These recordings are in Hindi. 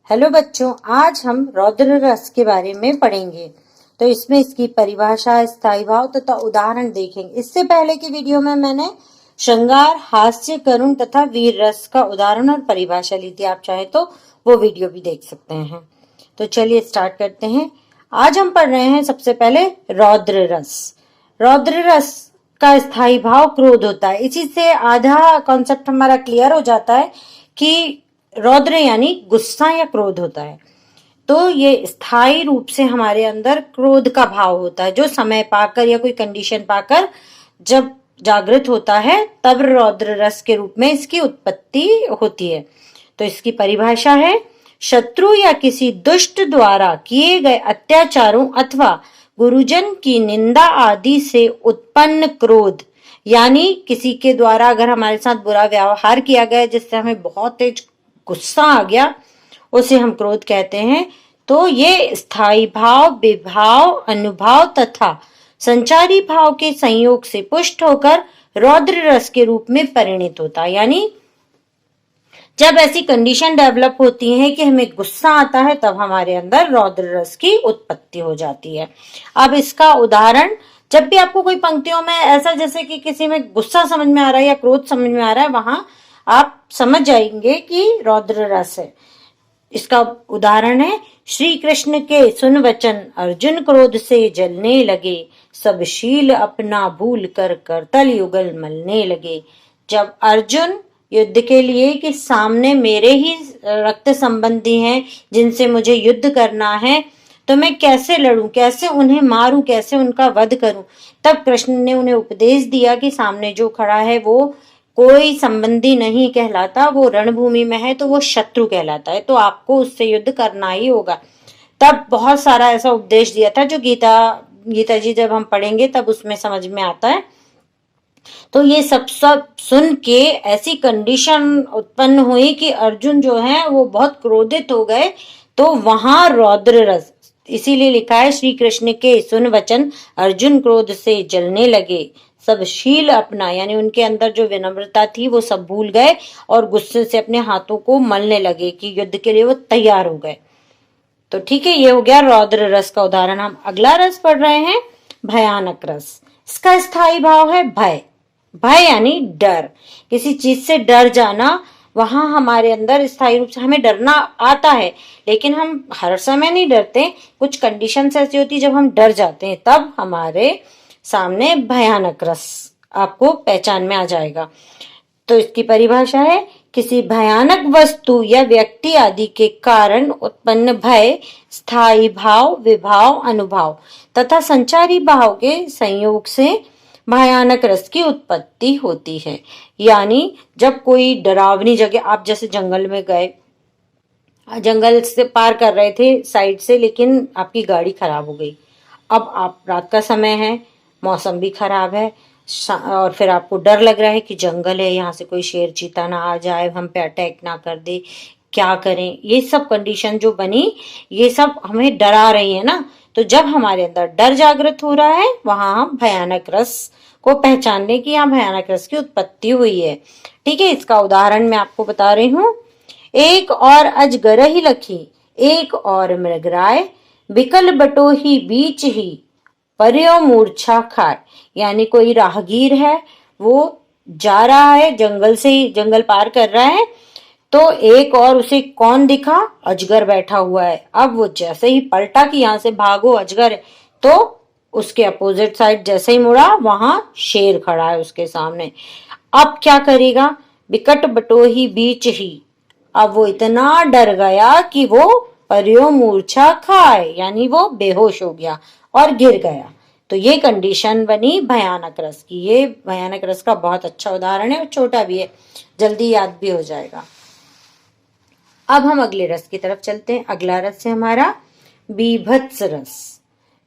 हेलो बच्चों, आज हम रौद्र रस के बारे में पढ़ेंगे। तो इसमें इसकी परिभाषा, स्थायी भाव तथा उदाहरण देखेंगे। इससे पहले की वीडियो में मैंने श्रृंगार, हास्य, करुण तथा वीर रस का उदाहरण और परिभाषा ली थी। आप चाहे तो वो वीडियो भी देख सकते हैं। तो चलिए स्टार्ट करते हैं। आज हम पढ़ रहे हैं सबसे पहले रौद्र रस। रौद्र रस का स्थायी भाव क्रोध होता है। इसी से आधा कॉन्सेप्ट हमारा क्लियर हो जाता है कि रौद्र यानी गुस्सा या क्रोध होता है। तो ये स्थायी रूप से हमारे अंदर क्रोध का भाव होता है, जो समय पाकर या कोई कंडीशन पाकर जब जागृत होता है तब रौद्र रस के रूप में इसकी उत्पत्ति होती है। तो इसकी परिभाषा है, शत्रु या किसी दुष्ट द्वारा किए गए अत्याचारों अथवा गुरुजन की निंदा आदि से उत्पन्न क्रोध। यानी किसी के द्वारा अगर हमारे साथ बुरा व्यवहार किया गया जिससे हमें बहुत तेज गुस्सा आ गया, उसे हम क्रोध कहते हैं। तो ये स्थायी भाव, विभाव, अनुभाव तथा संचारी भाव के संयोग से पुष्ट होकर रौद्र रस के रूप में परिणित होता है। यानी जब ऐसी कंडीशन डेवलप होती है कि हमें गुस्सा आता है तब हमारे अंदर रौद्र रस की उत्पत्ति हो जाती है। अब इसका उदाहरण, जब भी आपको कोई पंक्तियों में ऐसा जैसे कि किसी में गुस्सा समझ में आ रहा है या क्रोध समझ में आ रहा है, वहां आप समझ जाएंगे कि रौद्र रस है। इसका उदाहरण है, श्री कृष्ण के सुन वचन अर्जुन क्रोध से जलने लगे, सब शील अपना भूल कर करतल युगल मलने लगे। जब अर्जुन युद्ध के लिए कि सामने मेरे ही रक्त संबंधी हैं जिनसे मुझे युद्ध करना है, तो मैं कैसे लड़ूं, कैसे उन्हें मारूं, कैसे उनका वध करूं, तब कृष्ण ने उन्हें उपदेश दिया कि सामने जो खड़ा है वो कोई संबंधी नहीं कहलाता, वो रणभूमि में है तो वो शत्रु कहलाता है, तो आपको उससे युद्ध करना ही होगा। तब बहुत सारा ऐसा उपदेश दिया था जो गीता जी जब हम पढ़ेंगे तब उसमें समझ में आता है। तो ये सब सुन के ऐसी कंडीशन उत्पन्न हुई कि अर्जुन जो है वो बहुत क्रोधित हो गए। तो वहां रौद्र रस, इसीलिए लिखा है, श्री कृष्ण के सुन वचन अर्जुन क्रोध से जलने लगे, सब शील अपना, यानी उनके अंदर जो विनम्रता थी वो सब भूल गए और गुस्से से अपने हाथों को मलने लगे कि युद्ध के लिए वो तैयार हो गए। तो ठीक है, ये हो गया रौद्र रस का उदाहरण। हम अगला रस पढ़ रहे हैं, भयानक रस। इसका स्थायी भाव है भय। भय यानी डर, किसी चीज से डर जाना। वहां हमारे अंदर स्थायी रूप से हमें डरना आता है, लेकिन हम हर समय नहीं डरते। कुछ कंडीशंस ऐसी होती जब हम डर जाते हैं, तब हमारे सामने भयानक रस आपको पहचान में आ जाएगा। तो इसकी परिभाषा है, किसी भयानक वस्तु या व्यक्ति आदि के कारण उत्पन्न भय स्थायी भाव, विभाव, अनुभाव तथा संचारी भाव के संयोग से भयानक रस की उत्पत्ति होती है। यानी जब कोई डरावनी जगह, आप जैसे जंगल में गए, जंगल से पार कर रहे थे साइड से, लेकिन आपकी गाड़ी खराब हो गई। अब आप, रात का समय है, मौसम भी खराब है और फिर आपको डर लग रहा है कि जंगल है, यहाँ से कोई शेर चीता ना आ जाए, हम पे अटैक ना कर दे, क्या करें। ये सब कंडीशन जो बनी, ये सब हमें डरा रही है ना। तो जब हमारे अंदर डर जागृत हो रहा है, वहां हम भयानक रस को पहचानने की, यहाँ भयानक रस की उत्पत्ति हुई है। ठीक है, इसका उदाहरण मैं आपको बता रही हूँ। एक और अजगर ही लखी, एक और मृगराय, बिकल बटोही बीच ही पर्यो मूर्छा खाए। यानी कोई राहगीर है, वो जा रहा है जंगल से ही, जंगल पार कर रहा है, तो एक और उसे कौन दिखा, अजगर बैठा हुआ है। अब वो जैसे ही पलटा कि यहां से भागो, अजगर है, तो उसके अपोजिट साइड जैसे ही मुड़ा, वहां शेर खड़ा है उसके सामने। अब क्या करेगा, बिकट बटोही बीच ही, अब वो इतना डर गया कि वो पर्यो मूर्छा खाए, यानी वो बेहोश हो गया और गिर गया। तो ये कंडीशन बनी भयानक रस की। ये भयानक रस का बहुत अच्छा उदाहरण है और छोटा भी है, जल्दी याद भी हो जाएगा। अब हम अगले रस की तरफ चलते हैं। अगला रस है हमारा बीभत्स रस।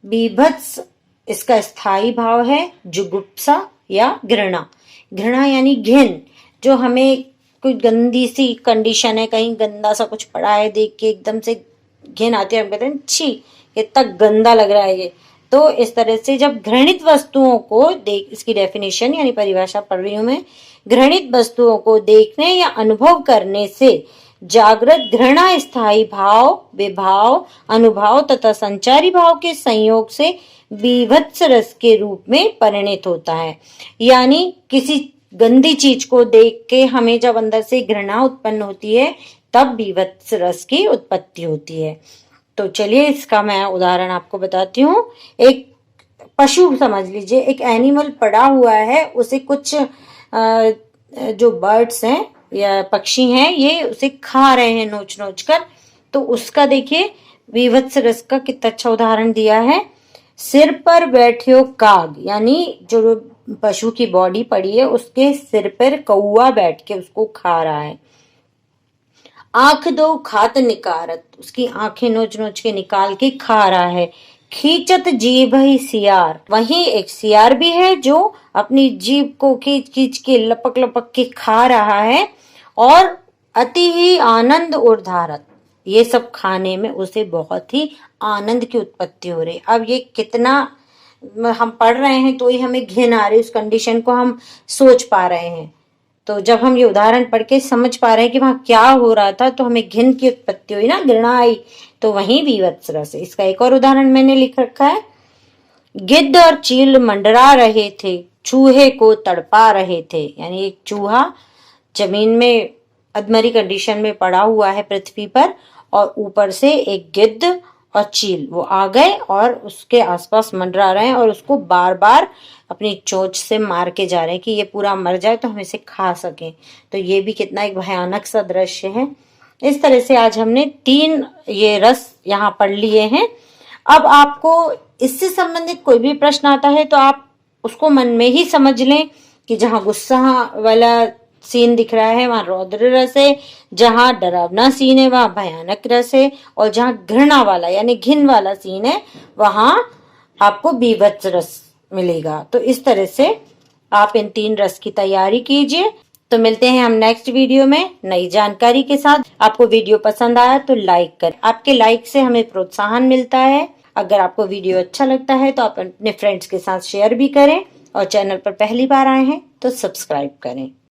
बीभत्स, इसका स्थायी भाव है जुगुप्सा या घृणा। घृणा यानी घिन, जो हमें कोई गंदी सी कंडीशन है, कहीं गंदा सा कुछ पड़ा है, देख के एकदम से घिन आती है, हम कहते हैं छी कितना गंदा लग रहा है ये। तो इस तरह से जब घृणित वस्तुओं को देख, इसकी डेफिनेशन यानी परिभाषा पढ़ रही हूं मैं, घृणित वस्तुओं को देखने या अनुभव करने से जागृत घृणा स्थायी भाव, विभाव, अनुभाव तथा संचारी भाव के संयोग से बीभत्स रस के रूप में परिणत होता है। यानी किसी गंदी चीज को देख के हमें जब अंदर से घृणा उत्पन्न होती है तब बीभत्स रस की उत्पत्ति होती है। तो चलिए इसका मैं उदाहरण आपको बताती हूँ। एक पशु समझ लीजिए, एक एनिमल पड़ा हुआ है, उसे कुछ जो बर्ड्स हैं या पक्षी हैं ये उसे खा रहे हैं नोच नोच कर। तो उसका देखिए बीभत्स रस का कितना अच्छा उदाहरण दिया है। सिर पर बैठियो काग, यानी जो पशु की बॉडी पड़ी है उसके सिर पर कौआ बैठ के उसको खा रहा है। आंख दो खात निकारत, उसकी आंखें नोच नोच के निकाल के खा रहा है। खींचत जीभ ही सियार, वहीं एक सियार भी है जो अपनी जीभ को खींच खींच के लपक लपक के खा रहा है। और अति ही आनंद उर्धारत, ये सब खाने में उसे बहुत ही आनंद की उत्पत्ति हो रही। अब ये कितना हम पढ़ रहे हैं तो ही हमें घिन आ रही, उस कंडीशन को हम सोच पा रहे हैं। तो जब हम ये उदाहरण पढ़ के समझ पा रहे हैं कि वहां क्या हो रहा था तो हमें घिन की उत्पत्ति हुई ना, घृणा आई, तो वहीं बीभत्स रस है। इसका एक और उदाहरण मैंने लिख रखा है। गिद्ध और चील मंडरा रहे थे, चूहे को तड़पा रहे थे। यानी एक चूहा जमीन में अधमरी कंडीशन में पड़ा हुआ है पृथ्वी पर, और ऊपर से एक गिद्ध और चील वो आ गए और उसके आसपास मंडरा रहे हैं और उसको बार बार अपनी चोंच से मार के जा रहे हैं कि ये पूरा मर जाए तो हम इसे खा सकें। तो ये भी कितना एक भयानक सा दृश्य है। इस तरह से आज हमने 3 ये रस यहाँ पढ़ लिए हैं। अब आपको इससे संबंधित कोई भी प्रश्न आता है तो आप उसको मन में ही समझ लें कि जहाँ गुस्सा वाला सीन दिख रहा है वहां रौद्र रस है, जहां डरावना सीन है वहां भयानक रस है, और जहां घृणा वाला यानी घिन वाला सीन है वहां आपको बीभत्स रस मिलेगा। तो इस तरह से आप इन 3 रस की तैयारी कीजिए। तो मिलते हैं हम नेक्स्ट वीडियो में नई जानकारी के साथ। आपको वीडियो पसंद आया तो लाइक करें, आपके लाइक से हमें प्रोत्साहन मिलता है। अगर आपको वीडियो अच्छा लगता है तो आप अपने फ्रेंड्स के साथ शेयर भी करें, और चैनल पर पहली बार आए हैं तो सब्सक्राइब करें।